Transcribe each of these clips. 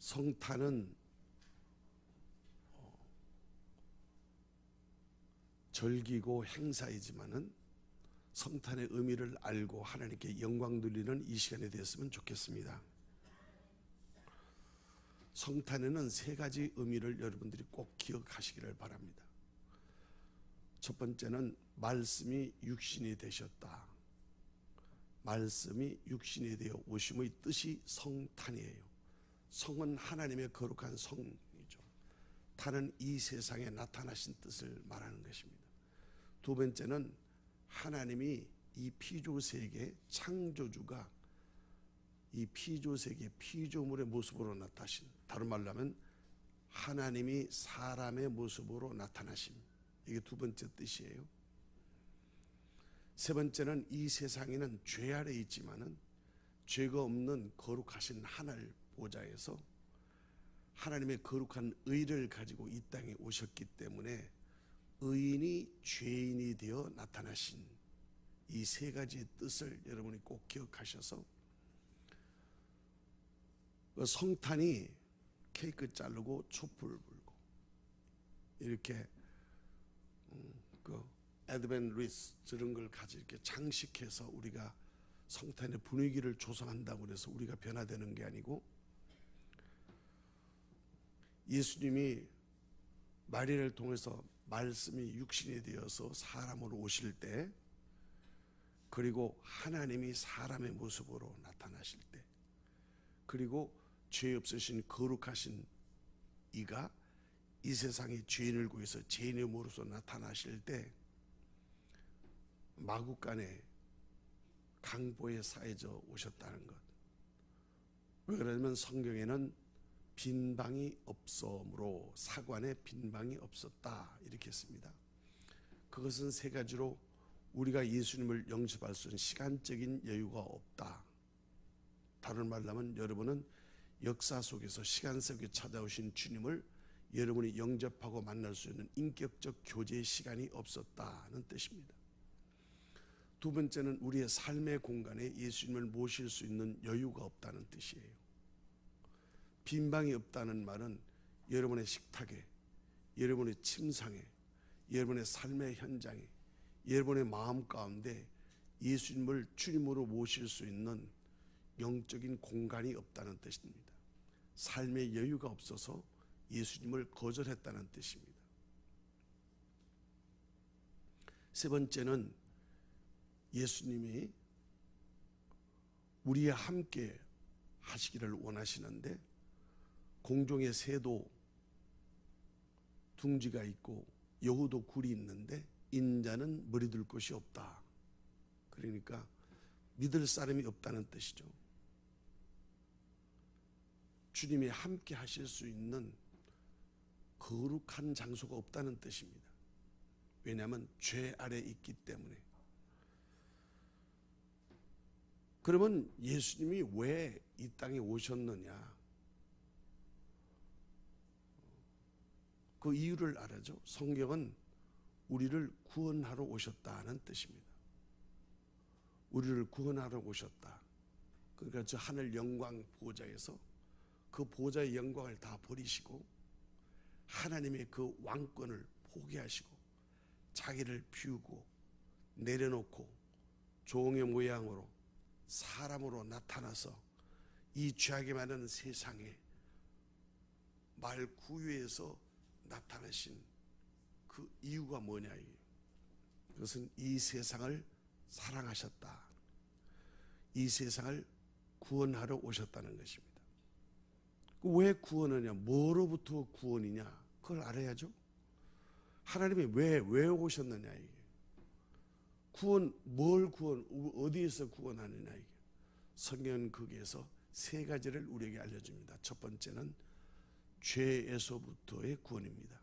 성탄은 절기고 행사이지만은 성탄의 의미를 알고 하나님께 영광 돌리는 이 시간이 되었으면 좋겠습니다. 성탄에는 세 가지 의미를 여러분들이 꼭 기억하시기를 바랍니다. 첫 번째는 말씀이 육신이 되셨다. 말씀이 육신이 되어 오심의 뜻이 성탄이에요. 성은 하나님의 거룩한 성이죠. 탄은 이 세상에 나타나신 뜻을 말하는 것입니다. 두 번째는 하나님이 이 피조세계 창조주가 이 피조세계 피조물의 모습으로 나타나신, 다른 말로 하면 하나님이 사람의 모습으로 나타나심, 이게 두 번째 뜻이에요. 세 번째는 이 세상에는 죄 아래 있지만은 죄가 없는 거룩하신 하늘 보좌에서 하나님의 거룩한 의를 가지고 이 땅에 오셨기 때문에 의인이 죄인이 되어 나타나신 이 세 가지의 뜻을 여러분이 꼭 기억하셔서 성탄이 케이크 자르고 촛불 불고 이렇게 에드벤 리스 저런 걸 가지고 이렇게 장식해서 우리가 성탄의 분위기를 조성한다고 해서 우리가 변화되는 게 아니고, 예수님이 마리아를 통해서 말씀이 육신이 되어서 사람으로 오실 때, 그리고 하나님이 사람의 모습으로 나타나실 때, 그리고 죄 없으신 거룩하신 이가 이 세상에 죄인을 구해서 죄인의 모습으로 나타나실 때 마구간에 강보에 쌓여져 오셨다는 것. 왜 그러냐면 성경에는 빈방이 없으므로 사관에 빈방이 없었다 이렇게 했습니다. 그것은 세 가지로 우리가 예수님을 영접할 수 있는 시간적인 여유가 없다. 다른 말로 하면 여러분은 역사 속에서 시간 속에 찾아오신 주님을 여러분이 영접하고 만날 수 있는 인격적 교제의 시간이 없었다는 뜻입니다. 두 번째는 우리의 삶의 공간에 예수님을 모실 수 있는 여유가 없다는 뜻이에요. 빈방이 없다는 말은 여러분의 식탁에, 여러분의 침상에, 여러분의 삶의 현장에, 여러분의 마음 가운데 예수님을 주님으로 모실 수 있는 영적인 공간이 없다는 뜻입니다. 삶의 여유가 없어서 예수님을 거절했다는 뜻입니다. 세 번째는 예수님이 우리와 함께 하시기를 원하시는데, 공중에 새도 둥지가 있고 여우도 굴이 있는데 인자는 머리 둘 곳이 없다. 그러니까 믿을 사람이 없다는 뜻이죠. 주님이 함께 하실 수 있는 거룩한 장소가 없다는 뜻입니다. 왜냐하면 죄 아래 있기 때문에. 그러면 예수님이 왜 이 땅에 오셨느냐? 그 이유를 알아죠. 성경은 우리를 구원하러 오셨다는 뜻입니다. 우리를 구원하러 오셨다. 그러니까 저 하늘 영광 보좌에서 그 보좌의 영광을 다 버리시고 하나님의 그 왕권을 포기하시고 자기를 비우고 내려놓고 종의 모양으로 사람으로 나타나서 이 죄악에 많은 세상에 말 구유에서 나타나신 그 이유가 뭐냐? 그것은 이 세상을 사랑하셨다. 이 세상을 구원하러 오셨다는 것입니다. 왜 구원하냐? 뭐로부터 구원이냐? 그걸 알아야죠. 하나님이 왜 오셨느냐? 이게 구원, 뭘 구원, 어디에서 구원하느냐? 이게 성경은 거기에서 세 가지를 우리에게 알려줍니다. 첫 번째는 죄에서부터의 구원입니다.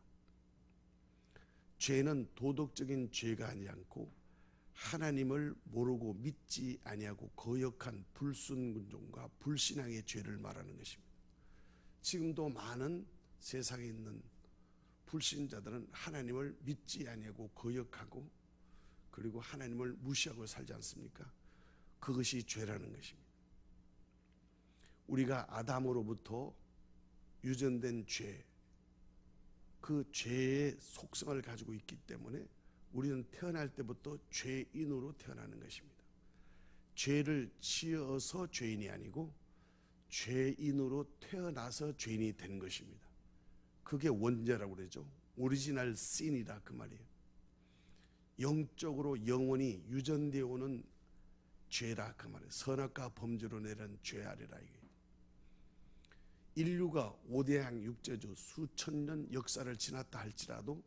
죄는 도덕적인 죄가 아니고 하나님을 모르고 믿지 아니하고 거역한 불순종과 불신앙의 죄를 말하는 것입니다. 지금도 많은 세상에 있는 불신자들은 하나님을 믿지 아니하고 거역하고 그리고 하나님을 무시하고 살지 않습니까? 그것이 죄라는 것입니다. 우리가 아담으로부터 유전된 죄, 그 죄의 속성을 가지고 있기 때문에 우리는 태어날 때부터 죄인으로 태어나는 것입니다. 죄를 지어서 죄인이 아니고 죄인으로 태어나서 죄인이 된 것입니다. 그게 원죄라고 그러죠. 오리지널 신이다 그 말이에요. 영적으로 영원히 유전되어 오는 죄다 그 말이에요. 선악과 범죄로 내린 죄 아래라 이게. 인류가 5대양 6제주 수천 년 역사를 지났다 할지라도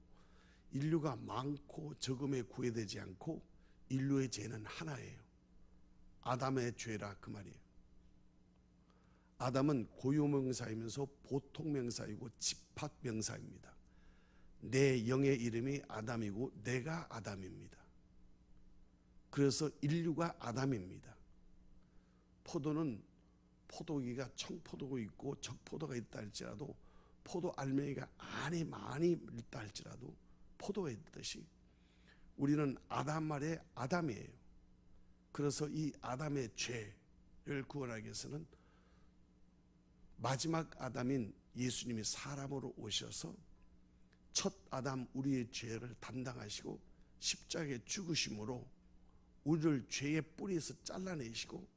인류가 많고 적음에 구애되지 않고 인류의 죄는 하나예요. 아담의 죄라 그 말이에요. 아담은 고유명사이면서 보통명사이고 집합명사입니다. 내 영의 이름이 아담이고 내가 아담입니다. 그래서 인류가 아담입니다. 포도는 포도기가 청포도가 있고 적포도가 있다 할지라도 포도 알맹이가 안에 많이 있다 할지라도 포도가 있듯이 우리는 아담 말에 아담이에요. 그래서 이 아담의 죄를 구원하기 위해서는 마지막 아담인 예수님이 사람으로 오셔서 첫 아담 우리의 죄를 담당하시고 십자가에 죽으심으로 우리를 죄의 뿌리에서 잘라내시고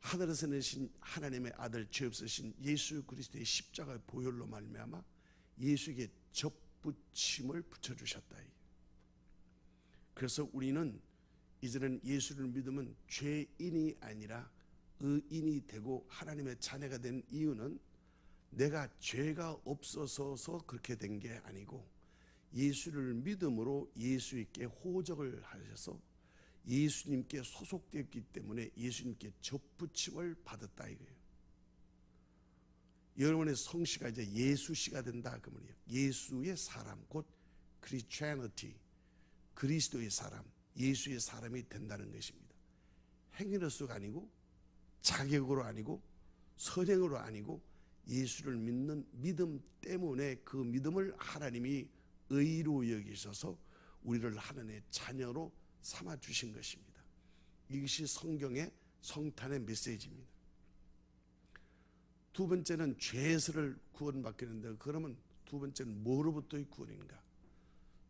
하늘에서 내신 하나님의 아들 죄 없으신 예수 그리스도의 십자가의 보혈로 말미암아 예수에게 접붙임을 붙여주셨다. 그래서 우리는 이제는 예수를 믿으면 죄인이 아니라 의인이 되고 하나님의 자녀가 된 이유는 내가 죄가 없어서 그렇게 된 게 아니고 예수를 믿음으로 예수님께 호적을 하셔서 예수님께 소속되었기 때문에 예수님께 접붙임을 받았다 이거예요. 여러분의 성씨가 이제 예수씨가 된다 그 말이에요. 예수의 사람 곧 Christianity, 그리스도의 사람, 예수의 사람이 된다는 것입니다. 행위로서가 아니고 자격으로 아니고 선행으로 아니고 예수를 믿는 믿음 때문에 그 믿음을 하나님이 의로 여기셔서 우리를 하나님의 자녀로 삼아 주신 것입니다. 이것이 성경의 성탄의 메시지입니다. 두 번째는 죄에서를 구원받게 되는데 그러면 두 번째는 뭐로부터의 구원인가?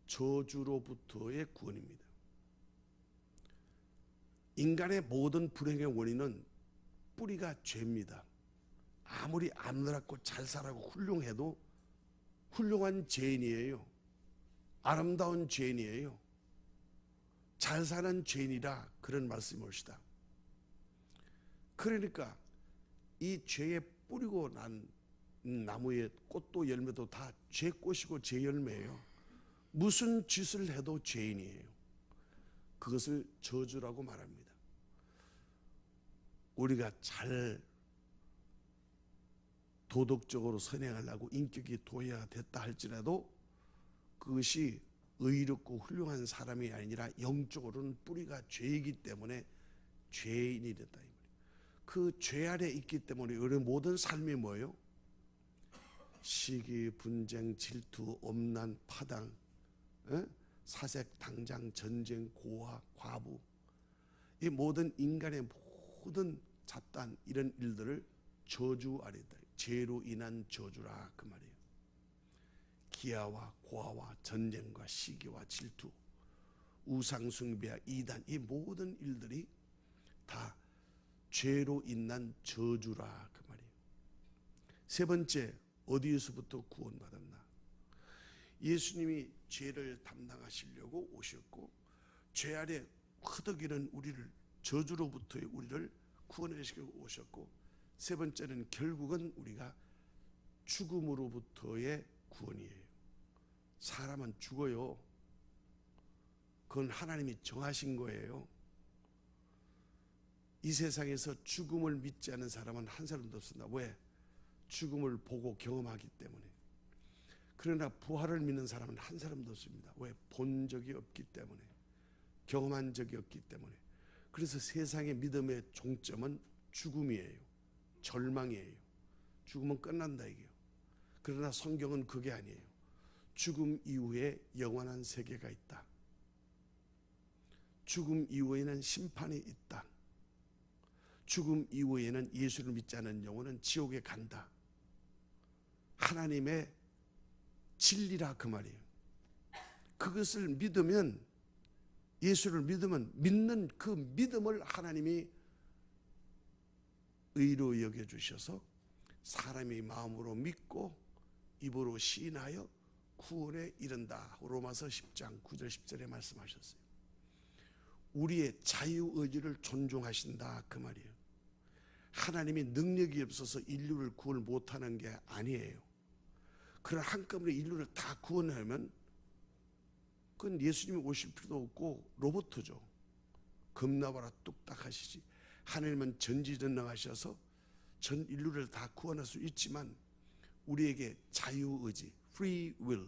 저주로부터의 구원입니다. 인간의 모든 불행의 원인은 뿌리가 죄입니다. 아무리 아름답고 잘 살아고 훌륭해도 훌륭한 죄인이에요. 아름다운 죄인이에요. 잘 사는 죄인이라 그런 말씀이 옳시다. 그러니까 이 죄에 뿌리고 난 나무의 꽃도 열매도 다 죄꽃이고 죄열매예요. 무슨 짓을 해도 죄인이에요. 그것을 저주라고 말합니다. 우리가 잘 도덕적으로 선행하려고 인격이 도해가 됐다 할지라도 그것이 의롭고 훌륭한 사람이 아니라 영적으로는 뿌리가 죄이기 때문에 죄인이 됐다. 그 죄 아래 있기 때문에 우리 모든 삶이 뭐예요? 시기, 분쟁, 질투, 엄난, 파당, 사색, 당장, 전쟁, 고아, 과부, 이 모든 인간의 모든 잡단 이런 일들을 저주 아래 있다. 죄로 인한 저주라 그 말이에요. 기아와 고아와 전쟁과 시기와 질투, 우상숭배와 이단, 이 모든 일들이 다 죄로 인한 저주라 그 말이에요. 세 번째, 어디에서부터 구원받았나? 예수님이 죄를 담당하시려고 오셨고 죄 아래 허덕이는 우리를 저주로부터의 우리를 구원하시려고 오셨고 세 번째는 결국은 우리가 죽음으로부터의 구원이에요. 사람은 죽어요. 그건 하나님이 정하신 거예요. 이 세상에서 죽음을 믿지 않는 사람은 한 사람도 없습니다. 왜? 죽음을 보고 경험하기 때문에. 그러나 부활을 믿는 사람은 한 사람도 없습니다. 왜? 본 적이 없기 때문에. 경험한 적이 없기 때문에. 그래서 세상의 믿음의 종점은 죽음이에요. 절망이에요. 죽으면 끝난다 이게요. 그러나 성경은 그게 아니에요. 죽음 이후에 영원한 세계가 있다. 죽음 이후에는 심판이 있다. 죽음 이후에는 예수를 믿지 않는 영혼은 지옥에 간다. 하나님의 진리라 그 말이에요. 그것을 믿으면, 예수를 믿으면, 믿는 그 믿음을 하나님이 의로 여겨주셔서 사람이 마음으로 믿고 입으로 시인하여 구원에 이른다. 로마서 10장 9절 10절에 말씀하셨어요. 우리의 자유의지를 존중하신다 그 말이에요. 하나님이 능력이 없어서 인류를 구원 못하는 게 아니에요. 그러나 한꺼번에 인류를 다 구원하면 그건 예수님이 오실 필요도 없고 로봇이죠. 겁나봐라 뚝딱 하시지. 하나님은 전지전능하셔서 전 인류를 다 구원할 수 있지만 우리에게 자유의지, free will,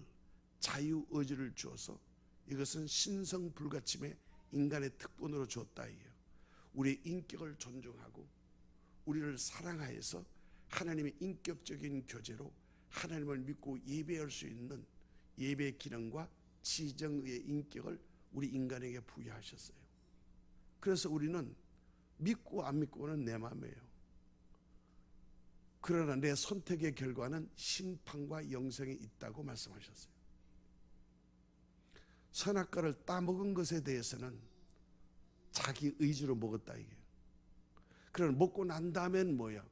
자유의지를 주어서 이것은 신성불가침의 인간의 특권으로 주었다 이게요. 우리의 인격을 존중하고 우리를 사랑하여서 하나님의 인격적인 교제로 하나님을 믿고 예배할 수 있는 예배 기능과 지정의 인격을 우리 인간에게 부여하셨어요. 그래서 우리는 믿고 안 믿고는 내 마음이에요. 그러나 내 선택의 결과는 심판과 영생이 있다고 말씀하셨어요. 선악과를 따먹은 것에 대해서는 자기 의지로 먹었다 이게. 그러나 먹고 난 다음엔 뭐야?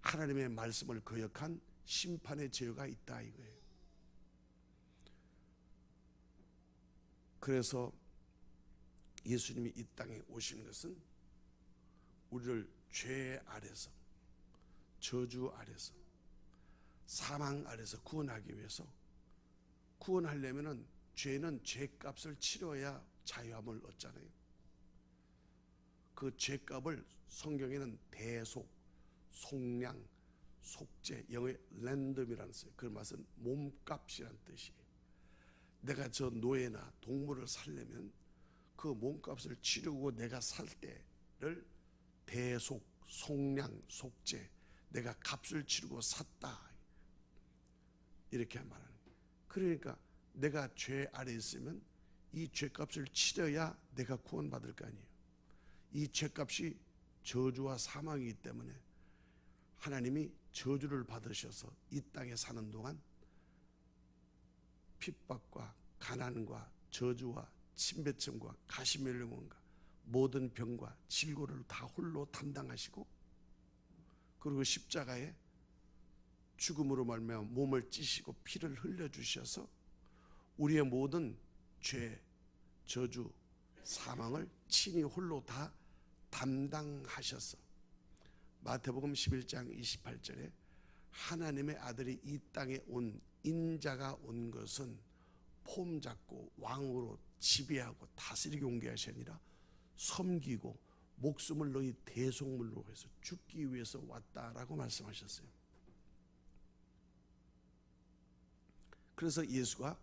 하나님의 말씀을 거역한 심판의 죄가 있다 이거예요. 그래서 예수님이 이 땅에 오신 것은 우리를 죄 아래서, 저주 아래서, 사망 아래서 구원하기 위해서, 구원하려면은 죄는 죄값을 치러야 자유함을 얻잖아요. 그 죄값을 성경에는 대속, 속량, 속죄, 영어의 랜덤이라는 써요. 그 맛은 몸값이란 뜻이에요. 내가 저 노예나 동물을 살려면 그 몸값을 치르고 내가 살 때를 대속, 속량, 속죄, 내가 값을 치르고 샀다 이렇게 말하는 거예요. 그러니까 내가 죄 아래 있으면 이 죄값을 치러야 내가 구원받을 거 아니에요. 이 죄값이 저주와 사망이기 때문에 하나님이 저주를 받으셔서 이 땅에 사는 동안 핍박과 가난과 저주와 침배증과 가시멜령원과 모든 병과 질고를 다 홀로 담당하시고, 그리고 십자가에 죽음으로 말미암아 몸을 찌시고 피를 흘려주셔서 우리의 모든 죄, 저주, 사망을 친히 홀로 다 담당하셔서 마태복음 11장 28절에 하나님의 아들이 이 땅에 온 인자가 온 것은 폼 잡고 왕으로 지배하고 다스리게 온 것이 아니라 섬기고 목숨을 너희 대속물로 해서 죽기 위해서 왔다라고 말씀하셨어요. 그래서 예수가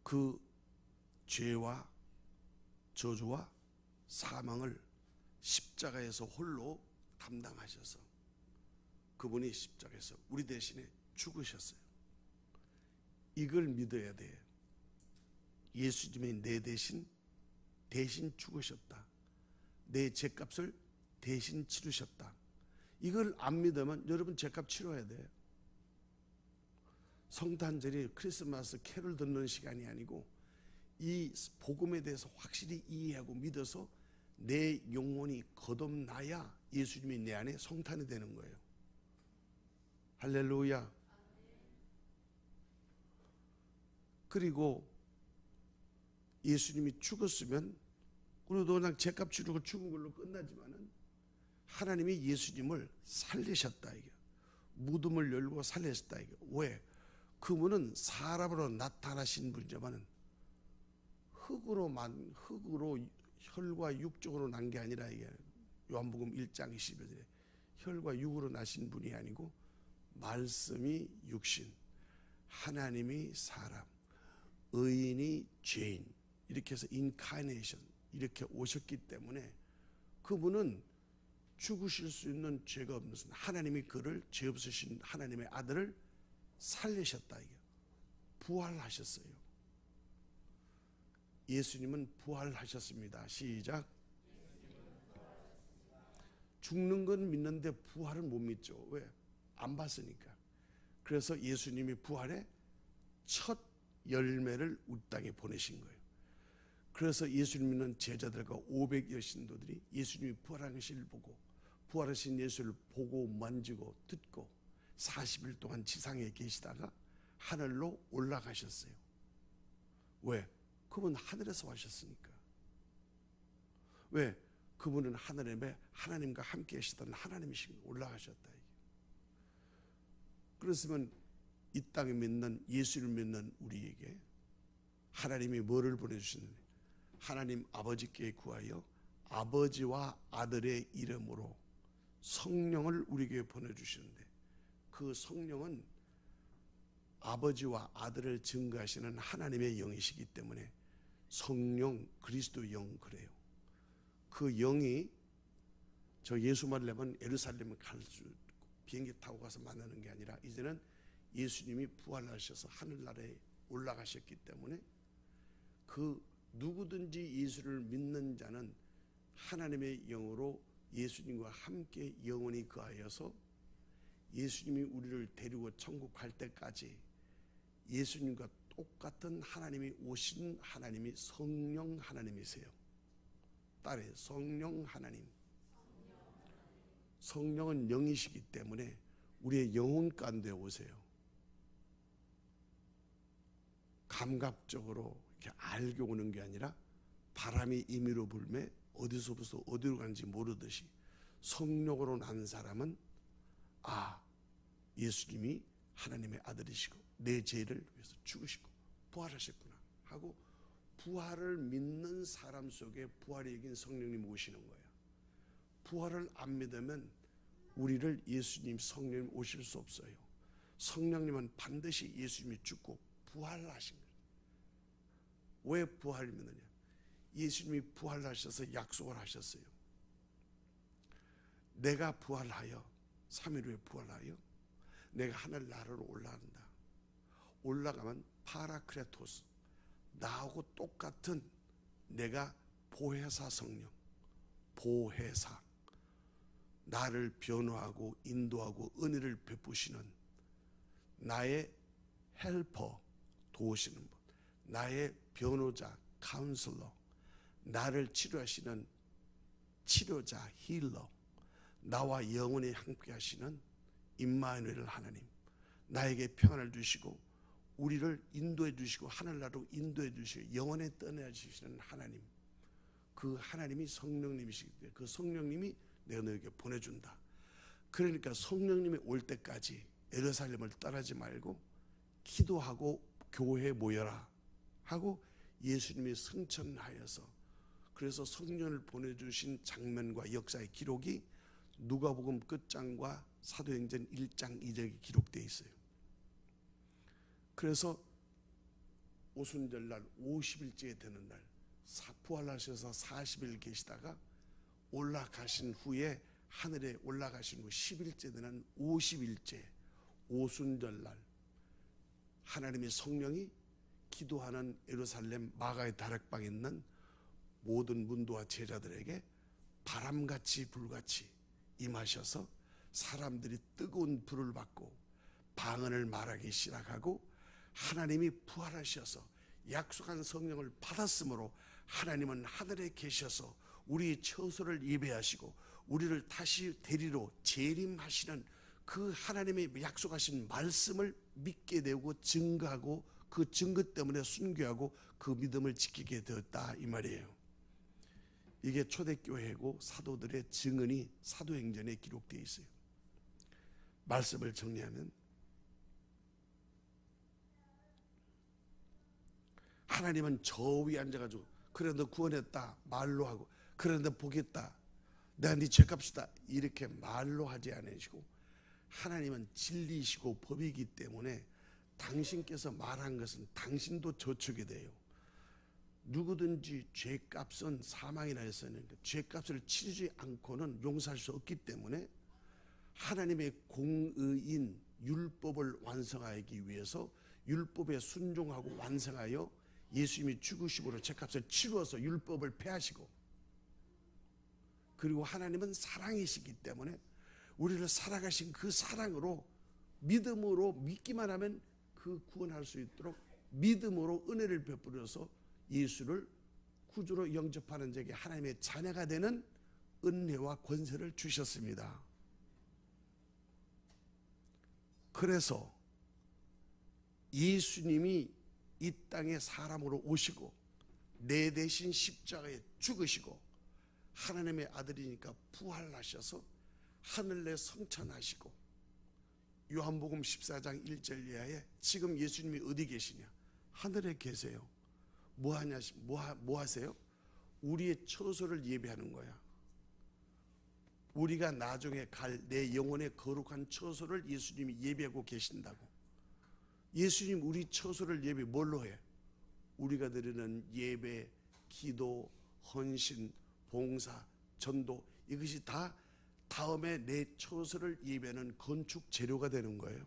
그 죄와 저주와 사망을 십자가에서 홀로 담당하셔서 그분이 십자가에서 우리 대신에 죽으셨어요. 이걸 믿어야 돼. 예수님이 내 대신 죽으셨다. 내 죄값을 대신 치르셨다. 이걸 안 믿으면 여러분 죄값 치러야 돼. 성탄절이 크리스마스 캐롤 듣는 시간이 아니고 이 복음에 대해서 확실히 이해하고 믿어서 내 영혼이 거듭나야 예수님이 내 안에 성탄이 되는 거예요. 할렐루야. 그리고 예수님이 죽었으면 우리도 그냥 죄값 치르고 죽은 걸로 끝나지만은 하나님이 예수님을 살리셨다 이게. 무덤을 열고 살리셨다 이게. 왜? 그분은 사람으로 나타나신 분이지만은 흙으로 혈과 육적으로 난 게 아니라 이게 요한복음 1장 21절에 혈과 육으로 나신 분이 아니고 말씀이 육신, 하나님이 사람, 의인이 죄인, 이렇게 해서 인카네이션 이렇게 오셨기 때문에 그분은 죽으실 수 있는 죄가 없는 하나님이 그를 죄 없으신 하나님의 아들을 살리셨다 이게. 부활하셨어요. 예수님은 부활하셨습니다. 시작. 죽는 건 믿는데 부활은 못 믿죠. 왜? 안 봤으니까. 그래서 예수님이 부활의 첫 열매를 우리 땅에 보내신 거예요. 그래서 예수님 믿는 제자들과 500여 신도들이 예수님이 부활한 것을 보고, 부활하신 예수를 보고 만지고 듣고 40일 동안 지상에 계시다가 하늘로 올라가셨어요. 왜? 그분 하늘에서 하셨으니까. 왜? 그분은 하늘에 하나님과 함께 계시던 하나님이신 올라가셨다. 그렇으면 이 땅에 믿는 예수를 믿는 우리에게 하나님이 뭐를 보내주시느냐? 하나님 아버지께 구하여 아버지와 아들의 이름으로 성령을 우리에게 보내주시는데, 그 성령은 아버지와 아들을 증거하시는 하나님의 영이시기 때문에 성령, 그리스도 영, 그래요. 그 영이 저 예수 만나면 예루살렘을 갈 수 있고 비행기 타고 가서 만나는 게 아니라, 이제는 예수님이 부활하셔서 하늘나라에 올라가셨기 때문에 그 누구든지 예수를 믿는 자는 하나님의 영으로 예수님과 함께 영원히 거하여서 예수님이 우리를 데리고 천국 갈 때까지 예수님과 똑같은 하나님이 오신 하나님이 성령 하나님이세요. 딸의 성령 하나님. 성령은 영이시기 때문에 우리의 영혼 가운데 오세요. 감각적으로 이렇게 알게 오는 게 아니라 바람이 임의로 불매 어디서부터 어디로 가는지 모르듯이 성령으로 난 사람은 예수님이 하나님의 아들이시고 내 죄를 위해서 죽으시고 부활하셨구나 하고, 부활을 믿는 사람 속에 부활이 이긴 성령님 오시는 거예요. 부활을 안 믿으면 우리를 예수님 성령님 오실 수 없어요. 성령님은 반드시 예수님이 죽고 부활하신 거예요. 왜 부활을 믿느냐? 예수님이 부활하셔서 약속을 하셨어요. 내가 부활하여 3일 후에 부활하여 내가 하늘나라로 올라간다. 올라가면 파라크레토스, 나하고 똑같은 내가 보혜사 성령, 보혜사, 나를 변호하고 인도하고 은혜를 베푸시는 나의 헬퍼, 도우시는 분, 나의 변호자, 카운슬러, 나를 치료하시는 치료자, 힐러, 나와 영원히 함께 하시는 임마누엘 하나님, 나에게 평안을 주시고 우리를 인도해 주시고 하늘나라로 인도해 주시고 영원에 떠나 주시는 하나님, 그 하나님이 성령님이시기 때문에 그 성령님이 내가 너에게 보내준다. 그러니까 성령님이 올 때까지 예루살렘을 떠나지 말고 기도하고 교회에 모여라 하고 예수님이 승천하여서, 그래서 성령을 보내주신 장면과 역사의 기록이 누가복음 끝장과 사도행전 1장 2절에 기록되어 있어요. 그래서 오순절날 50일째 되는 날 부활하셔서 40일 계시다가 올라가신 후에 하늘에 올라가신 후 10일째 되는 50일째 오순절날 하나님의 성령이 기도하는 예루살렘 마가의 다락방에 있는 모든 문도와 제자들에게 바람같이 불같이 임하셔서 사람들이 뜨거운 불을 받고 방언을 말하기 시작하고, 하나님이 부활하셔서 약속한 성령을 받았으므로 하나님은 하늘에 계셔서 우리의 처소를 예배하시고 우리를 다시 데리러 재림하시는 그 하나님의 약속하신 말씀을 믿게 되고 증거하고, 그 증거 때문에 순교하고 그 믿음을 지키게 되었다, 이 말이에요. 이게 초대교회고 사도들의 증언이 사도행전에 기록되어 있어요. 말씀을 정리하면 하나님은 저 위에 앉아가지고 그래 너 구원했다 말로 하고, 그래 너 보겠다, 내가 네 죄값이다 이렇게 말로 하지 않으시고, 하나님은 진리이시고 법이기 때문에 당신께서 말한 것은 당신도 저축이 돼요. 누구든지 죄값은 사망이라 했었는데 죄값을 치르지 않고는 용서할 수 없기 때문에 하나님의 공의인 율법을 완성하기 위해서 율법에 순종하고 완성하여 예수님이 죽으심으로 죄값을 치루어서 율법을 폐하시고, 그리고 하나님은 사랑이시기 때문에 우리를 살아가신 그 사랑으로 믿음으로 믿기만 하면 그 구원할 수 있도록 믿음으로 은혜를 베풀어서 예수를 구주로 영접하는 자에게 하나님의 자녀가 되는 은혜와 권세를 주셨습니다. 그래서 예수님이 이 땅에 사람으로 오시고 내 대신 십자가에 죽으시고 하나님의 아들이니까 부활하셔서 하늘에 성천하시고 요한복음 14장 1절 이하에 지금 예수님이 어디 계시냐? 하늘에 계세요. 뭐 하세요? 우리의 처소를 예배하는 거야. 우리가 나중에 갈 내 영혼의 거룩한 처소를 예수님이 예배하고 계신다고. 예수님 우리 처소를 예배 뭘로 해? 우리가 드리는 예배, 기도, 헌신, 봉사, 전도, 이것이 다 다음에 내 처소를 예배하는 건축 재료가 되는 거예요.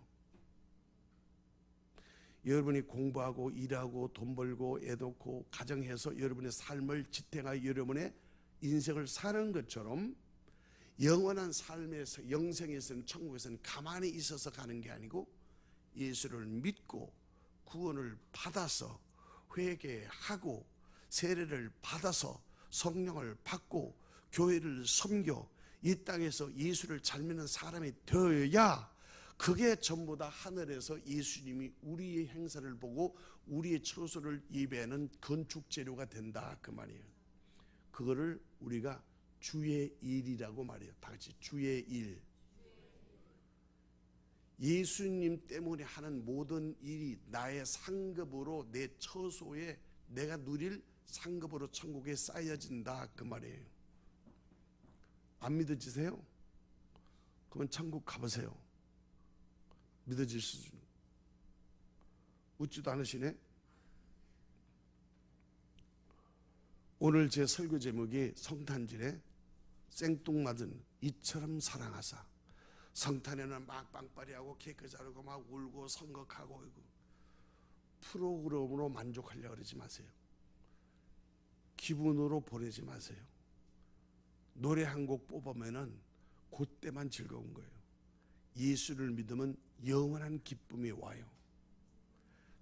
여러분이 공부하고 일하고 돈 벌고 애 낳고 가정해서 여러분의 삶을 지탱하여 여러분의 인생을 사는 것처럼 영원한 삶에서, 영생에서는, 천국에서는 가만히 있어서 가는 게 아니고 예수를 믿고 구원을 받아서 회개하고 세례를 받아서 성령을 받고 교회를 섬겨 이 땅에서 예수를 잘 믿는 사람이 되어야 그게 전부 다 하늘에서 예수님이 우리의 행사를 보고 우리의 처소를 예배하는 건축 재료가 된다, 그 말이에요. 그거를 우리가 주의 일이라고 말해요. 다 같이 주의 일. 예수님 때문에 하는 모든 일이 나의 상급으로 내 처소에 내가 누릴 상급으로 천국에 쌓여진다, 그 말이에요. 안 믿어지세요? 그러면 천국 가보세요. 믿어질 수준. 웃지도 않으시네. 오늘 제 설교 제목이 성탄절에 생뚱맞은 이처럼 사랑하사. 성탄에는 막 빵빠리하고 케이크 자르고 막 울고 선곡하고 프로그램으로 만족하려고 그러지 마세요. 기분으로 보내지 마세요. 노래 한 곡 뽑으면은 그때만 즐거운 거예요. 예수를 믿으면 영원한 기쁨이 와요.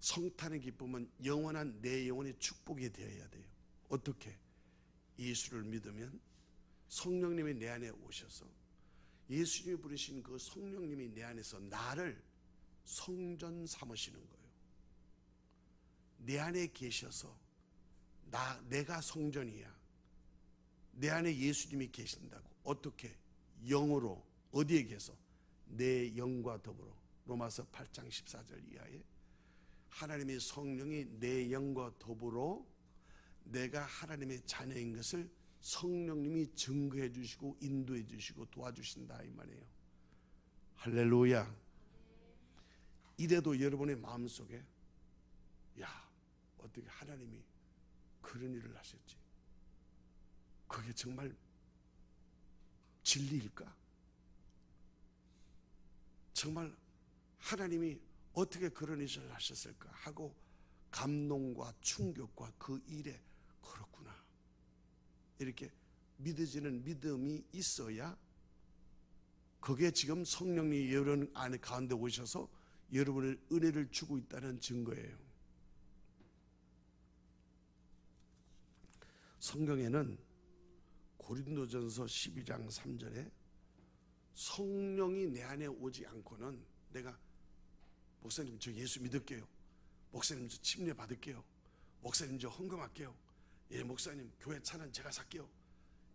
성탄의 기쁨은 영원한 내 영혼의 축복이 되어야 돼요. 어떻게? 예수를 믿으면 성령님이 내 안에 오셔서 예수님이 부르신 그 성령님이 내 안에서 나를 성전 삼으시는 거예요. 내 안에 계셔서 내가 성전이야. 내 안에 예수님이 계신다고. 어떻게? 영으로. 어디에 계셔? 내 영과 더불어. 로마서 8장 14절 이하에 하나님의 성령이 내 영과 더불어 내가 하나님의 자녀인 것을 성령님이 증거해 주시고 인도해 주시고 도와주신다, 이 말이에요. 할렐루야. 이래도 여러분의 마음속에 야, 어떻게 하나님이 그런 일을 하셨지? 그게 정말 진리일까? 정말 하나님이 어떻게 그런 일을 하셨을까 하고 감동과 충격과 그 일에 그렇구나 이렇게 믿어지는 믿음이 있어야 그게 지금 성령님이 여러분 안에 가운데 오셔서 여러분의 은혜를 주고 있다는 증거예요. 성경에는 고린도전서 12장 3절에 성령이 내 안에 오지 않고는 내가 목사님 저 예수 믿을게요, 목사님 저 침례 받을게요, 목사님 저 헌금할게요, 예 목사님 교회 차는 제가 살게요,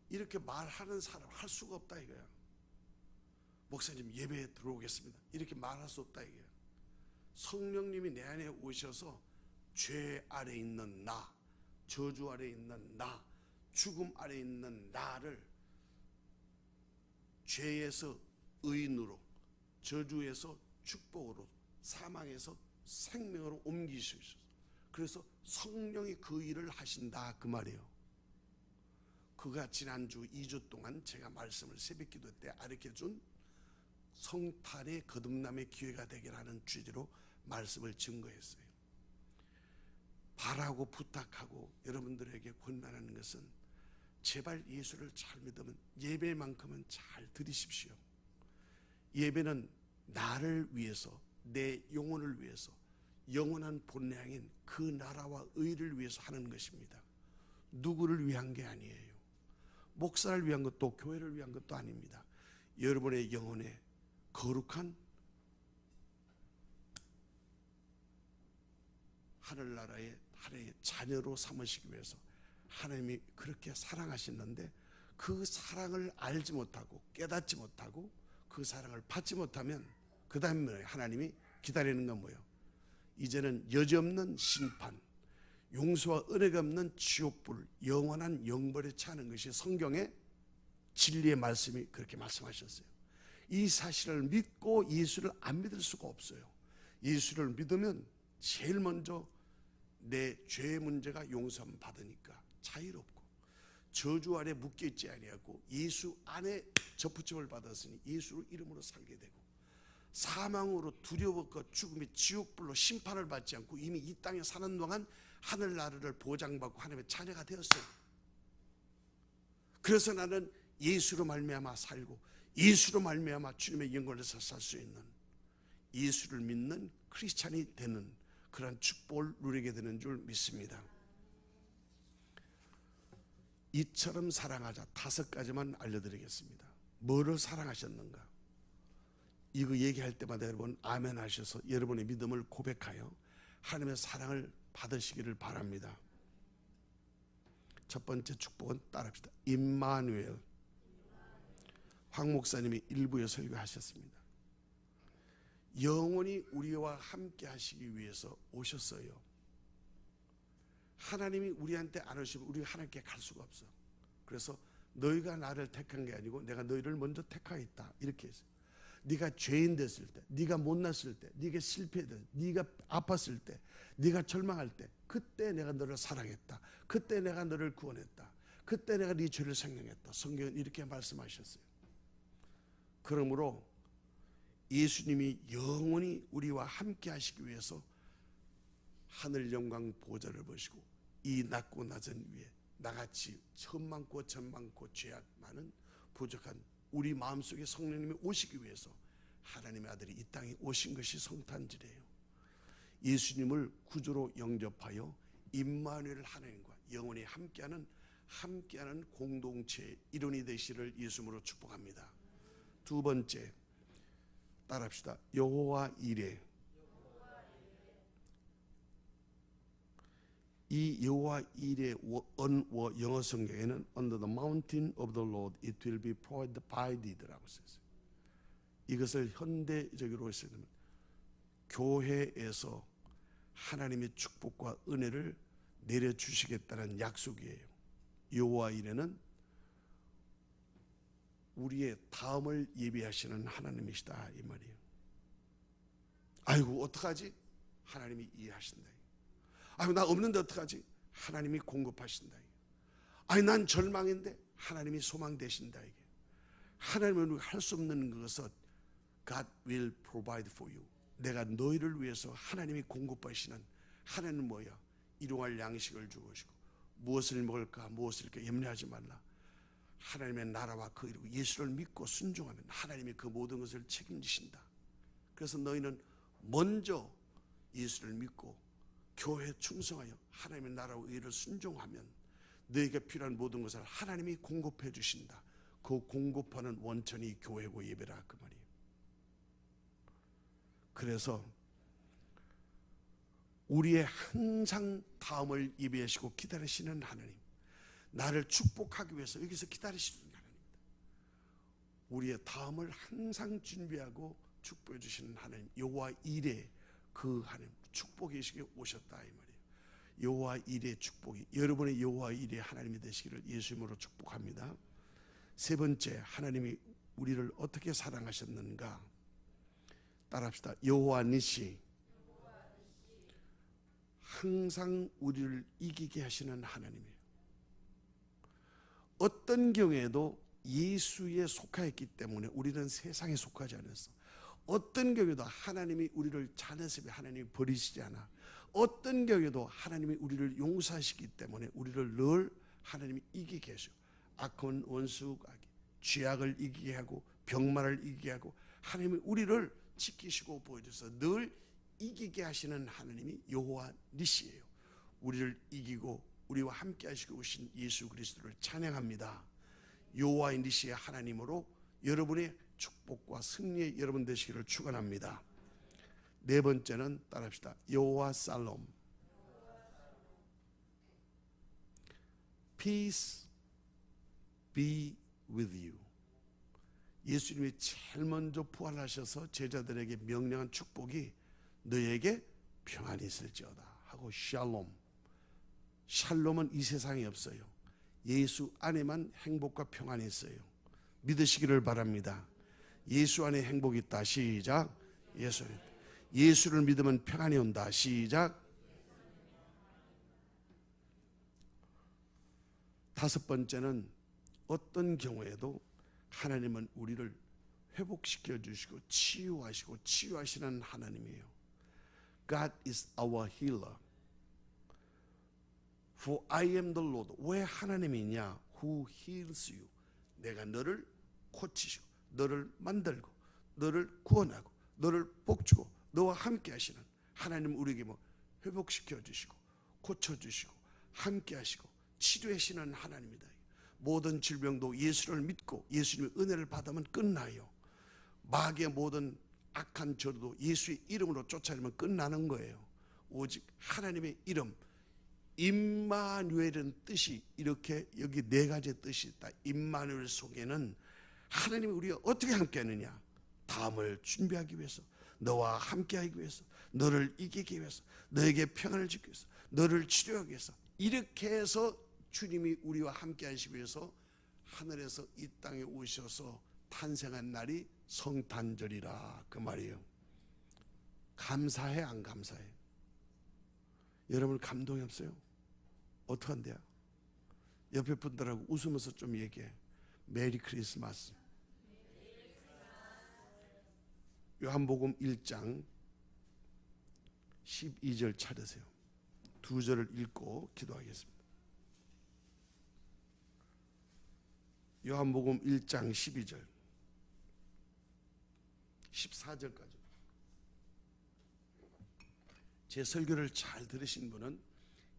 이렇게 말하는 사람 할 수가 없다 이거야. 목사님 예배에 들어오겠습니다, 이렇게 말할 수 없다 이거야. 성령님이 내 안에 오셔서 죄 아래 있는 나, 저주 아래 있는 나, 죽음 아래 있는 나를 죄에서 의인으로, 저주에서 축복으로, 사망에서 생명으로 옮기시죠. 그래서 성령이 그 일을 하신다 그 말이에요. 그가 지난주 2주 동안 제가 말씀을 새벽기도 때 가르쳐준 성탄의 거듭남의 기회가 되게 하는 주제로 말씀을 증거했어요. 바라고 부탁하고 여러분들에게 권면하는 것은 제발 예수를 잘 믿으면 예배만큼은 잘 드리십시오. 예배는 나를 위해서, 내 영혼을 위해서, 영원한 본향인 그 나라와 의를 위해서 하는 것입니다. 누구를 위한 게 아니에요. 목사를 위한 것도 교회를 위한 것도 아닙니다. 여러분의 영혼에 거룩한 하늘나라의 하나님의 자녀로 삼으시기 위해서 하나님이 그렇게 사랑하시는데, 그 사랑을 알지 못하고 깨닫지 못하고 그 사랑을 받지 못하면 그 다음에 하나님이 기다리는 건 뭐예요? 이제는 여지없는 심판, 용서와 은혜가 없는 지옥불, 영원한 영벌에 처하는 것이 성경의 진리의 말씀이 그렇게 말씀하셨어요. 이 사실을 믿고 예수를 안 믿을 수가 없어요. 예수를 믿으면 제일 먼저 내 죄의 문제가 용서함 받으니까 자유롭고, 저주 아래 묶여있지 아니하고 예수 안에 접붙임을 받았으니 예수 이름으로 살게 되고, 사망으로 두려워과 죽음의 지옥불로 심판을 받지 않고 이미 이 땅에 사는 동안 하늘나라를 보장받고 하나님의 자녀가 되었어요. 그래서 나는 예수로 말미암아 살고 예수로 말미암아 주님의 영광에서 살 수 있는, 예수를 믿는 크리스찬이 되는 그런 축복을 누리게 되는 줄 믿습니다. 이처럼 사랑하자 5가지만 알려드리겠습니다. 뭐를 사랑하셨는가? 이거 얘기할 때마다 여러분 아멘 하셔서 여러분의 믿음을 고백하여 하나님의 사랑을 받으시기를 바랍니다. 첫 번째 축복은 따라합시다. 임마누엘. 황 목사님이 일부에 설교하셨습니다. 영원히 우리와 함께 하시기 위해서 오셨어요. 하나님이 우리한테 안 오시면 우리가 하나님께 갈 수가 없어. 그래서 너희가 나를 택한 게 아니고 내가 너희를 먼저 택하였다, 이렇게 했어요. 네가 죄인 됐을 때, 네가 못났을 때, 네가 실패했을 때, 네가 아팠을 때, 네가 절망할 때, 그때 내가 너를 사랑했다. 그때 내가 너를 구원했다. 그때 내가 네 죄를 생명했다. 성경은 이렇게 말씀하셨어요. 그러므로 예수님이 영원히 우리와 함께 하시기 위해서 하늘 영광 보좌를 보시고 이 낮고 낮은 위에 나같이 천만고 천만고 죄악 많은 부족한 우리 마음속에 성령님이 오시기 위해서 하나님의 아들이 이 땅에 오신 것이 성탄절이에요. 예수님을 구주로 영접하여 임마누엘 하나님과 영원히 함께하는 공동체의 일원이 되시를 예수님으로 축복합니다. 두 번째, 따라합시다. 여호와 이레. 이 여호와 이레 영어 성경에는 Under the mountain of the Lord it will be provided라고 썼어요. 이것을 현대적으로 했으면 교회에서 하나님의 축복과 은혜를 내려주시겠다는 약속이에요. 여호와 이레는 우리의 다음을 예비하시는 하나님이시다, 이 말이에요. 아이고 어떡하지? 하나님이 이해하신다. 아이고 나 없는데 어떡하지? 하나님이 공급하신다. 아이 난 절망인데 하나님이 소망 되신다. 이게 하나님은 할 수 없는 것을 God will provide for you. 내가 너희를 위해서 하나님이 공급하시는, 하나님은 뭐야? 일용할 양식을 주시고 무엇을 먹을까 무엇을 이렇게 염려하지 말라. 하나님의 나라와 그 이루고 예수를 믿고 순종하면 하나님이 그 모든 것을 책임지신다. 그래서 너희는 먼저 예수를 믿고 교회에 충성하여 하나님의 나라와 의를 순종하면 너희에게 필요한 모든 것을 하나님이 공급해 주신다. 그 공급하는 원천이 교회고 예배라, 그 말이에요. 그래서 우리의 항상 다음을 예배하시고 기다리시는 하나님, 나를 축복하기 위해서 여기서 기다리시는 하나님입니다. 우리의 다음을 항상 준비하고 축복해 주시는 하나님, 여호와 이레, 그 하나님 축복이시기에 오셨다, 이 말이에요. 여호와 이레 축복이 여러분의 여호와 이레 하나님이 되시기를 예수님으로 축복합니다. 세 번째, 하나님이 우리를 어떻게 사랑하셨는가? 따라합시다. 여호와 니시. 항상 우리를 이기게 하시는 하나님이에요. 어떤 경우에도 예수에 속하였기 때문에 우리는 세상에 속하지 않았어. 어떤 경우에도 하나님이 우리를 자녀세에 하나님이 버리시지 않아. 어떤 경우에도 하나님이 우리를 용서하시기 때문에 우리를 늘 하나님이 이기게 하셔. 악한 원수, 죄악을 이기게 하고 병마를 이기게 하고 하나님이 우리를 지키시고 보여줘서 늘 이기게 하시는 하나님이 여호와 니시예요. 우리를 이기고 우리와 함께 하시고 오신 예수 그리스도를 찬양합니다. 여호와의 니시의 하나님으로 여러분의 축복과 승리의 여러분 되시기를 축원합니다. 네 번째는 따라합시다. 여호와 살롬. Peace be with you. 예수님이 제일 먼저 부활하셔서 제자들에게 명령한 축복이 너에게 평안이 있을지어다 하고 샬롬. 샬롬은 이 세상에 없어요. 예수 안에만 행복과 평안이 있어요. 믿으시기를 바랍니다. 예수 안에 행복이 있다. 시작. 예수를 믿으면 평안이 온다. 시작. 다섯 번째는 어떤 경우에도 하나님은 우리를 회복시켜 주시고 치유하시고 치유하시는 하나님이에요. God is our healer. For I am the Lord. 왜 하나님이냐? Who heals you. 내가 너를 고치시고 너를 만들고 너를 구원하고 너를 복주고 너와 함께 하시는 하나님. 우리에게 뭐 회복시켜 주시고 고쳐 주시고 함께 하시고 치료하시는 하나님이다. 모든 질병도 예수를 믿고 예수님의 은혜를 받으면 끝나요. 마귀의 모든 악한 저도 예수의 이름으로 쫓아내면 끝나는 거예요. 오직 하나님의 이름 임마누엘은 뜻이 이렇게 여기 네 가지의 뜻이 있다. 임마누엘 속에는 하나님이 우리가 어떻게 함께하느냐? 다음을 준비하기 위해서, 너와 함께하기 위해서, 너를 이기기 위해서, 너에게 평안을 주기 위해서, 너를 치료하기 위해서, 이렇게 해서 주님이 우리와 함께하시기 위해서 하늘에서 이 땅에 오셔서 탄생한 날이 성탄절이라 그 말이에요. 감사해 안 감사해? 여러분 감동이 없어요? 어떡한데요? 옆에 분들하고 웃으면서 좀 얘기해. 메리 크리스마스. 요한복음 1장 12절 찾으세요. 두 절을 읽고 기도하겠습니다. 요한복음 1장 12절 14절까지. 제 설교를 잘 들으신 분은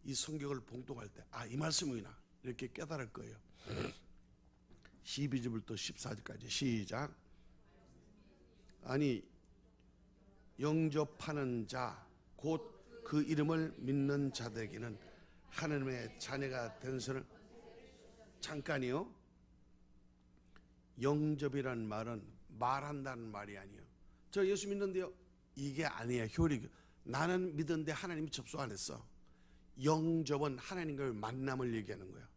이 성경을 봉독할 때 이 말씀이구나 이렇게 깨달을 거예요. 12절부터 14절까지 시작. 아니 영접하는 자 곧 그 이름을 믿는 자들에게는 하나님의 자녀가 된 것을. 잠깐이요. 영접이란 말은 말한다는 말이 아니에요. 저 예수 믿는데요. 이게 아니에요. 효리. 나는 믿는데 하나님이 접수 안 했어. 영접은 하나님과의 만남을 얘기하는 거야.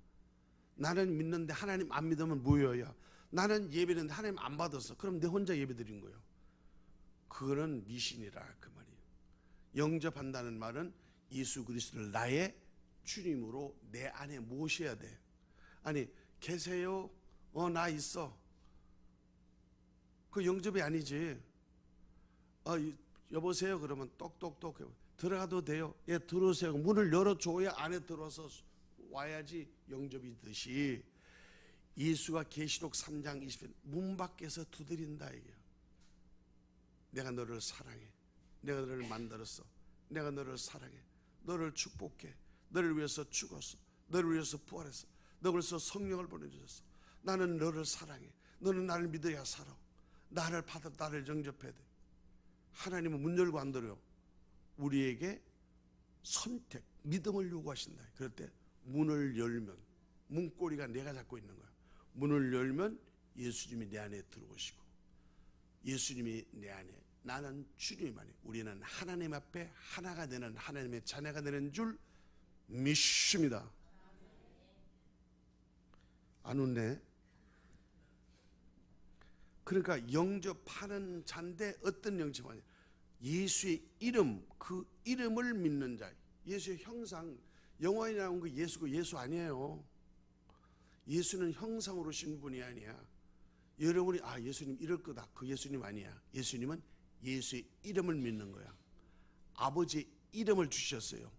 나는 믿는데 하나님 안 믿으면 무효야. 나는 예배했는데 하나님 안 받았어. 그럼 내 혼자 예배 드린 거예요. 그거는 미신이라 그 말이에요. 영접한다는 말은 예수 그리스도를 나의 주님으로 내 안에 모셔야 돼. 아니 계세요? 나 있어. 그 영접이 아니지. 여보세요? 그러면 똑똑똑 들어가도 돼요? 예, 들어오세요. 문을 열어줘야 안에 들어서 와야지 영접이듯이 예수가 계시록 3장 20절 문 밖에서 두드린다 이게요. 내가 너를 사랑해. 내가 너를 만들었어. 내가 너를 사랑해. 너를 축복해. 너를 위해서 죽었어. 너를 위해서 부활했어. 너를 위해서 성령을 보내주셨어. 나는 너를 사랑해. 너는 나를 믿어야 살아. 나를 받아 나를 영접해야 돼. 하나님은 문 열고 안 들어요. 우리에게 선택, 믿음을 요구하신다. 그럴 때 문을 열면 문고리가 내가 잡고 있는 거야. 문을 열면 예수님이 내 안에 들어오시고 예수님이 내 안에, 나는 주님 안에, 우리는 하나님 앞에 하나가 되는 하나님의 자녀가 되는 줄 믿습니다. 안 웃네. 그러니까 영접하는 자인데 어떤 영접하냐? 예수의 이름, 그 이름을 믿는 자. 예수의 형상. 영화에 나온 거 예수고 예수 아니에요. 예수는 형상으로 오신 분이 아니야. 여러분이 예수님 이럴 거다. 그 예수님 아니야. 예수님은 예수의 이름을 믿는 거야. 아버지의 이름을 주셨어요.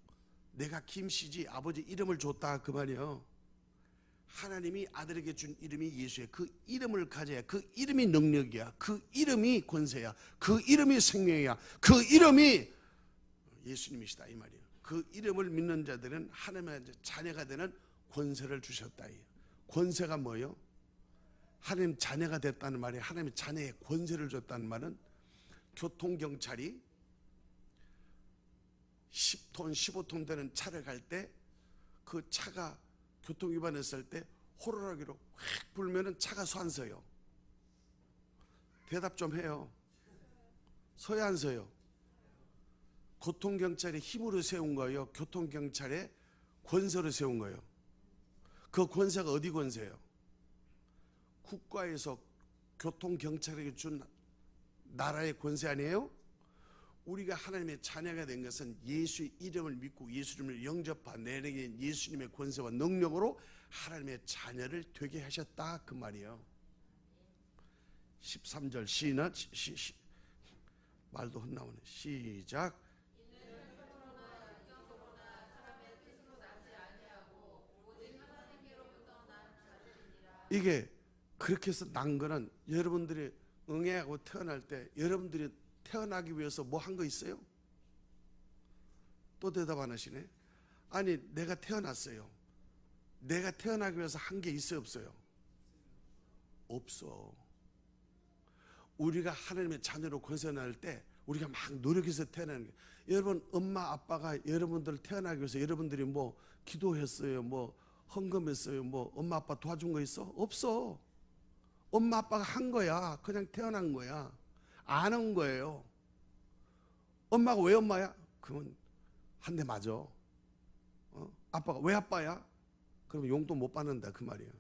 내가 김씨지 아버지 이름을 줬다 그 말이에요. 하나님이 아들에게 준 이름이 예수야. 그 이름을 가져야 그 이름이 능력이야. 그 이름이 권세야. 그 이름이 생명이야. 그 이름이 예수님이시다 이 말이에요. 그 이름을 믿는 자들은 하나님의 자녀가 되는 권세를 주셨다. 권세가 뭐예요? 하나님 자녀가 됐다는 말이 하나님의 자녀의 권세를 줬다는 말은 교통경찰이 10톤 15톤 되는 차를 갈 때 그 차가 교통위반했을 때 호루라기로 확 불면은 차가 서 안 서요? 대답 좀 해요. 서야 안 서요? 교통경찰의 힘으로 세운 거예요? 교통경찰의 권세로 세운 거예요? 그 권세가 어디 권세예요? 국가에서 교통경찰에게 준 나라의 권세 아니에요? 우리가 하나님의 자녀가 된 것은 예수의 이름을 믿고 예수님을 영접한 내게 예수님의 권세와 능력으로 하나님의 자녀를 되게 하셨다 그 말이에요. 13절 시나 말도 헛나오네. 시작. 이게 그렇게 해서 난 거는 여러분들이 응애하고 태어날 때 여러분들이 태어나기 위해서 뭐 한 거 있어요? 또 대답 안 하시네. 아니 내가 태어났어요. 내가 태어나기 위해서 한 게 있어요 없어요? 없어. 우리가 하나님의 자녀로 권세날 때 우리가 막 노력해서 태어나는 게, 여러분 엄마 아빠가 여러분들 태어나기 위해서 여러분들이 뭐 기도했어요, 뭐 헌금했어요, 뭐 엄마 아빠 도와준 거 있어? 없어. 엄마 아빠가 한 거야. 그냥 태어난 거야. 아는 거예요. 엄마가 왜 엄마야? 그러면 한 대 맞아. 아빠가 왜 아빠야? 그러면 용돈 못 받는다 그 말이에요.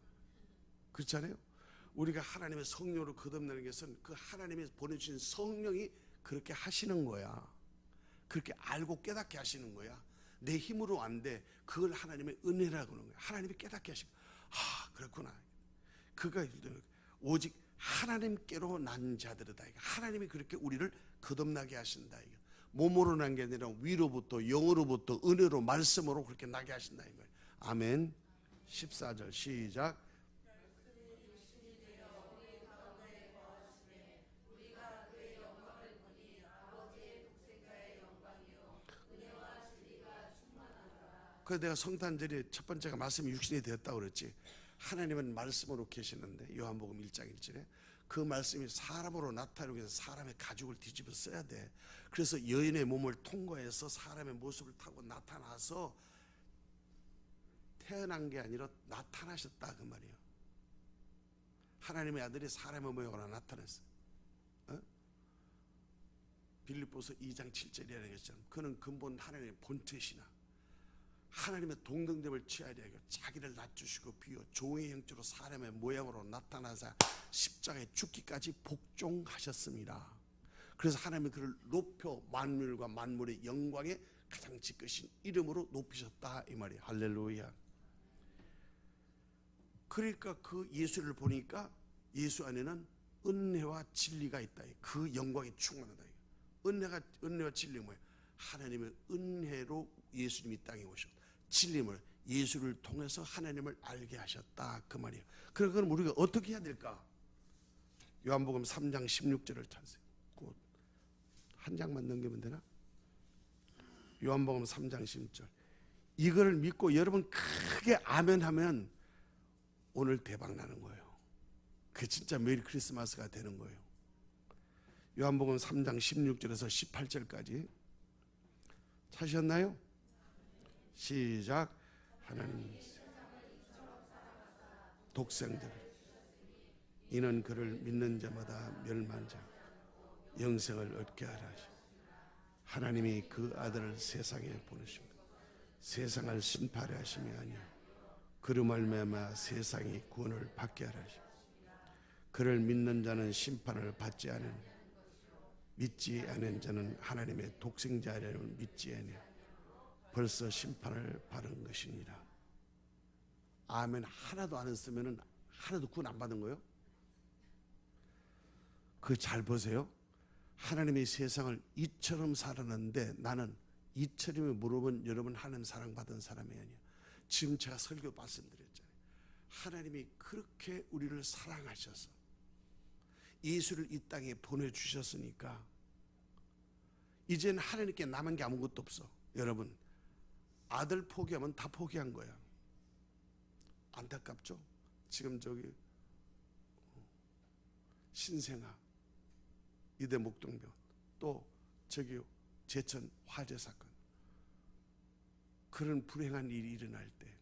그렇잖아요. 우리가 하나님의 성령으로 거듭나는 것은 그 하나님이 보내주신 성령이 그렇게 하시는 거야. 그렇게 알고 깨닫게 하시는 거야. 내 힘으로 안 돼. 그걸 하나님의 은혜라고 하는 거야. 하나님이 깨닫게 하시고, 아 그렇구나. 그가 오직 하나님께로 난 자들이다. 하나님이 그렇게 우리를 거듭나게 하신다. 몸으로 난 게 아니라 위로부터 영으로부터 은혜로 말씀으로 그렇게 나게 하신다. 아멘. 14절 시작. 그래서 내가 성탄절이 첫 번째가 말씀이 육신이 되었다고 그랬지. 하나님은 말씀으로 계시는데 요한복음 1장 1절에 그 말씀이 사람으로 나타나기 위해서 사람의 가죽을 뒤집어 써야 돼. 그래서 여인의 몸을 통과해서 사람의 모습을 타고 나타나서 태어난 게 아니라 나타나셨다 그 말이에요. 하나님의 아들이 사람의 모양으로 나타났어요. 빌립보서 2장 7절이라는 것처럼 그는 근본 하나님의 본체시나 하나님의 동등됨을 취하려 하고 자기를 낮추시고 비워 종의 형체로 사람의 모양으로 나타나사 십자가에 죽기까지 복종하셨습니다. 그래서 하나님이 그를 높여 만물과 만물의 영광에 가장 지크신 이름으로 높이셨다 이 말이에요. 할렐루야. 그러니까 그 예수를 보니까 예수 안에는 은혜와 진리가 있다. 그 영광이 충만하다. 은혜와 진리 뭐예요? 하나님의 은혜로 예수님이 땅에 오셨다. 진리를 예수를 통해서 하나님을 알게 하셨다 그 말이에요. 그러니까 그럼 우리가 어떻게 해야 될까? 요한복음 3장 16절을 찾으세요. 곧 한 장만 넘기면 되나? 요한복음 3장 16절. 이거를 믿고 여러분 크게 아멘 하면 오늘 대박 나는 거예요. 그게 진짜 메리 크리스마스가 되는 거예요. 요한복음 3장 16절에서 18절까지 찾으셨나요? 시작. 하나님 독생들 이는 그를 믿는 자마다 멸망자 영생을 얻게 하라 하시고 하나님이 그 아들을 세상에 보내시고 세상을 심판하려 하심이 아니요 그로 말미암아 세상이 구원을 받게 하라 하시고 그를 믿는 자는 심판을 받지 않은 믿지 않은 자는 하나님의 독생자를 믿지 않으며 벌써 심판을 받은 것이니라. 아멘 하나도 안 했으면 하나도 구원 안 받은 거예요? 그 잘 보세요. 하나님이 세상을 이처럼 살았는데 나는 이처럼에 물어본 여러분 하나님 사랑받은 사람이 아니에요. 지금 제가 설교 말씀드렸잖아요. 하나님이 그렇게 우리를 사랑하셔서 예수를 이 땅에 보내주셨으니까 이제는 하나님께 남은 게 아무것도 없어. 여러분, 아들 포기하면 다 포기한 거야. 안타깝죠? 지금 저기 신생아 이대 목동병, 또 저기 제천 화재 사건, 그런 불행한 일이 일어날 때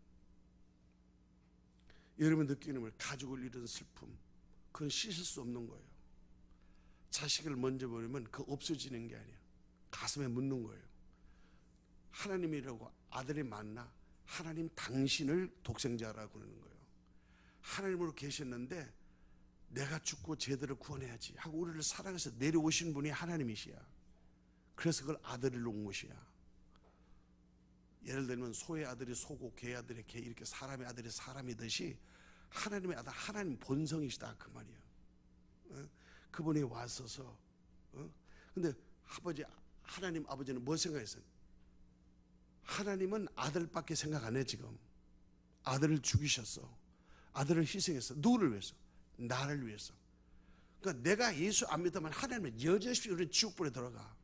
여러분 느끼는 가족을 잃은 슬픔, 그건 씻을 수 없는 거예요. 자식을 먼저 버리면 그 없어지는 게 아니야. 가슴에 묻는 거예요. 하나님이라고 아들이 맞나? 하나님 당신을 독생자라고 하는 거예요. 하나님으로 계셨는데 내가 죽고 쟤들을 구원해야지 하고 우리를 사랑해서 내려오신 분이 하나님이시야. 그래서 그걸 아들을 놓은 것이야. 예를 들면 소의 아들이 소고 개의 아들이 개, 이렇게 사람의 아들이 사람이듯이 하나님의 아들, 하나님 본성이시다 그 말이야. 그분이 왔어서 근데 하나님 아버지는 뭐 생각했어요? 하나님은 아들밖에 생각 안 해. 지금 아들을 죽이셨어. 아들을 희생했어. 누구를 위해서? 나를 위해서. 그러니까 내가 예수 안 믿으면 하나님은 여지없이 우리 지옥불에 들어가.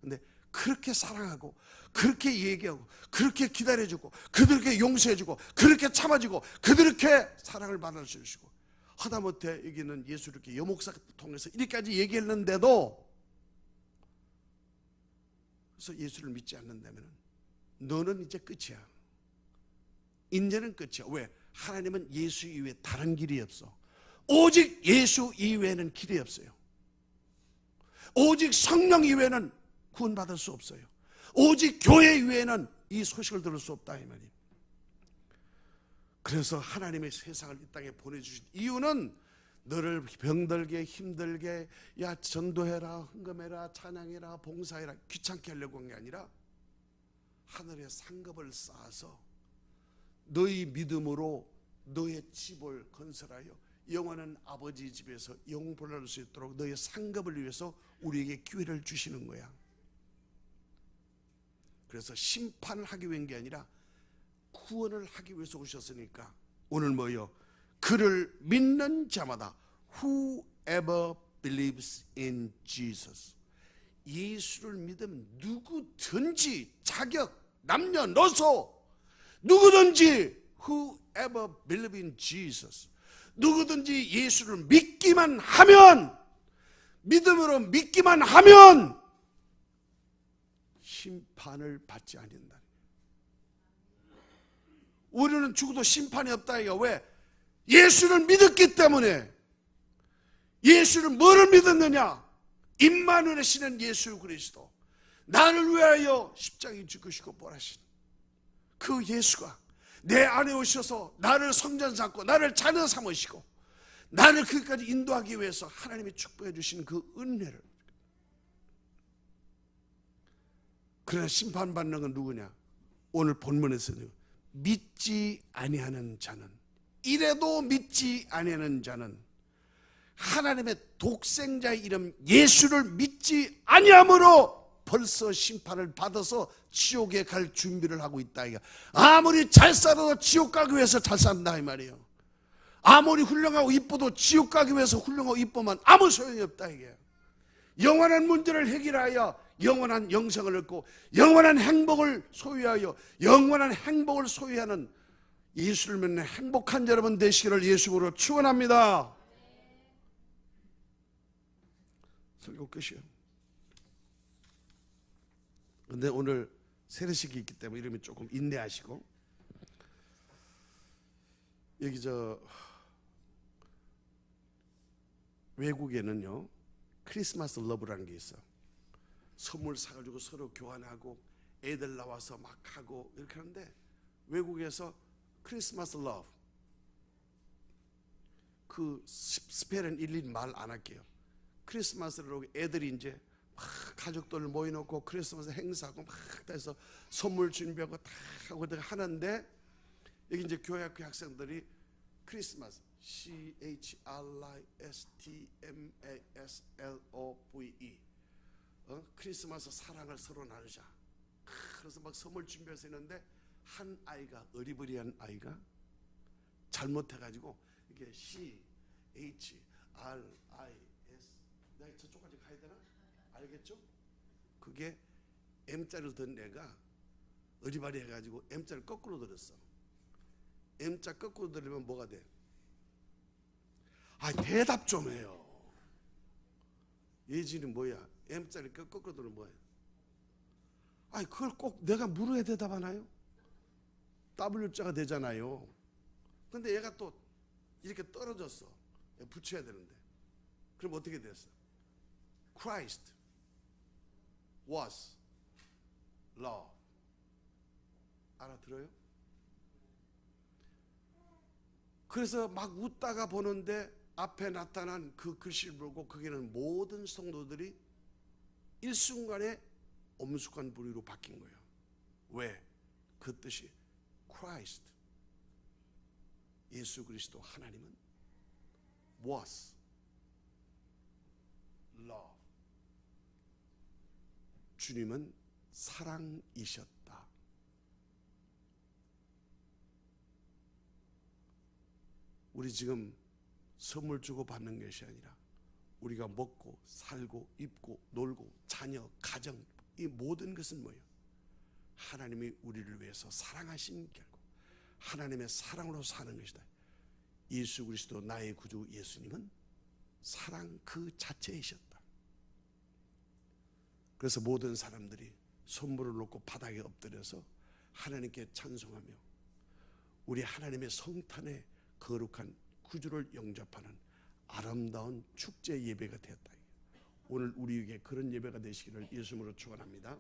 근데 그렇게 사랑하고 그렇게 얘기하고 그렇게 기다려주고 그들에게 용서해주고 그렇게 참아주고 그들에게 사랑을 받아주시고 하다못해 여기는 예수 이렇게 여목사 통해서 이렇게까지 얘기했는데도 그래서 예수를 믿지 않는다면 너는 이제 끝이야. 이제는 끝이야. 왜? 하나님은 예수 이외에 다른 길이 없어. 오직 예수 이외에는 길이 없어요. 오직 성령 이외에는 구원받을 수 없어요. 오직 교회 이외에는 이 소식을 들을 수 없다 이 말이에요. 그래서 하나님의 세상을 이 땅에 보내주신 이유는 너를 병들게 힘들게 야 전도해라, 헌금해라, 찬양해라, 봉사해라 귀찮게 하려고 한 게 아니라 하늘의 상급을 쌓아서 너희 믿음으로 너의 집을 건설하여 영원한 아버지 집에서 영원을 할 수 있도록 너의 상급을 위해서 우리에게 기회를 주시는 거야. 그래서 심판을 하기 위한 게 아니라 구원을 하기 위해서 오셨으니까 오늘 뭐요? 그를 믿는 자마다 whoever believes in Jesus, 예수를 믿으면 누구든지 자격 남녀노소 누구든지 whoever believes in Jesus, 누구든지 예수를 믿기만 하면, 믿음으로 믿기만 하면 심판을 받지 않는다. 우리는 죽어도 심판이 없다 이거. 왜? 예수를 믿었기 때문에. 예수를 뭐를 믿었느냐? 임마누엘의 신은 예수 그리스도, 나를 위하여 십자가에 죽으시고 부활하신 그 예수가 내 안에 오셔서 나를 성전 삼고 나를 자녀 삼으시고 나를 거기까지 인도하기 위해서 하나님이 축복해 주신 그 은혜를. 그러나 심판받는 건 누구냐? 오늘 본문에서는 믿지 아니하는 자는, 이래도 믿지 아니하는 자는 하나님의 독생자의 이름 예수를 믿지 아니함으로 벌써 심판을 받아서 지옥에 갈 준비를 하고 있다. 아무리 잘 살아도 지옥 가기 위해서 잘 산다 이 말이에요. 아무리 훌륭하고 이뻐도 지옥 가기 위해서 훌륭하고 이쁘면 아무 소용이 없다 이게. 영원한 문제를 해결하여 영원한 영생을 얻고 영원한 행복을 소유하여 영원한 행복을 소유하는 예수를 믿는 행복한 여러분 되시기를 예수로 축원합니다. 설교 끝이에요. 근데 오늘 세례식이 있기 때문에 이름이 조금 인내하시고, 여기 외국에는요 크리스마스 러브라는 게 있어. 선물 사가지고 서로 교환하고 애들 나와서 막 하고 이렇게 하는데, 외국에서 크리스마스 러브, 그 스펠은 일일이 말 안 할게요. 크리스마스로 애들이 이제 막 가족들 모여놓고 크리스마스 행사하고 막 해서 선물 준비하고 다 하고 하는데, 여기 이제 교회 학교 학생들이 크리스마스 CHRISTMASLOVE 크리스마스 사랑을 서로 나누자. 그래서 막 선물 준비해서 있는데 한 아이가, 어리버리한 아이가 잘못해가지고 이게 C, H, R, I, S 내가 저쪽까지 가야 되나? 알겠죠? 그게 M자를 든 애가 어리바리 해가지고 M자를 거꾸로 들었어. M자 거꾸로 들으면 뭐가 돼? 아, 대답 좀 해요. 예진이 뭐야? M자를 거꾸로 들으면 뭐야? 아니, 그걸 꼭 내가 물어야 대답하나요? W자가 되잖아요. 근데 얘가 또 이렇게 떨어졌어. 붙여야 되는데. 그럼 어떻게 됐어? Christ was love. 알아들어요? 그래서 막 웃다가 보는데 앞에 나타난 그 글씨를 보고 거기는 모든 성도들이 일순간에 엄숙한 부류로 바뀐 거예요. 왜? 그 뜻이 Christ, 예수 그리스도 하나님은 was love. 주님은 사랑이셨다. 우리 지금 선물 주고 받는 것이 아니라 우리가 먹고 살고 입고 놀고 자녀, 가정, 이 모든 것은 뭐예요? 하나님이 우리를 위해서 사랑하신 결과 하나님의 사랑으로 사는 것이다. 예수 그리스도 나의 구주 예수님은 사랑 그 자체이셨다. 그래서 모든 사람들이 손물을 놓고 바닥에 엎드려서 하나님께 찬송하며 우리 하나님의 성탄에 거룩한 구주를 영접하는 아름다운 축제 예배가 되었다. 오늘 우리에게 그런 예배가 되시기를 예수님으로 축원합니다.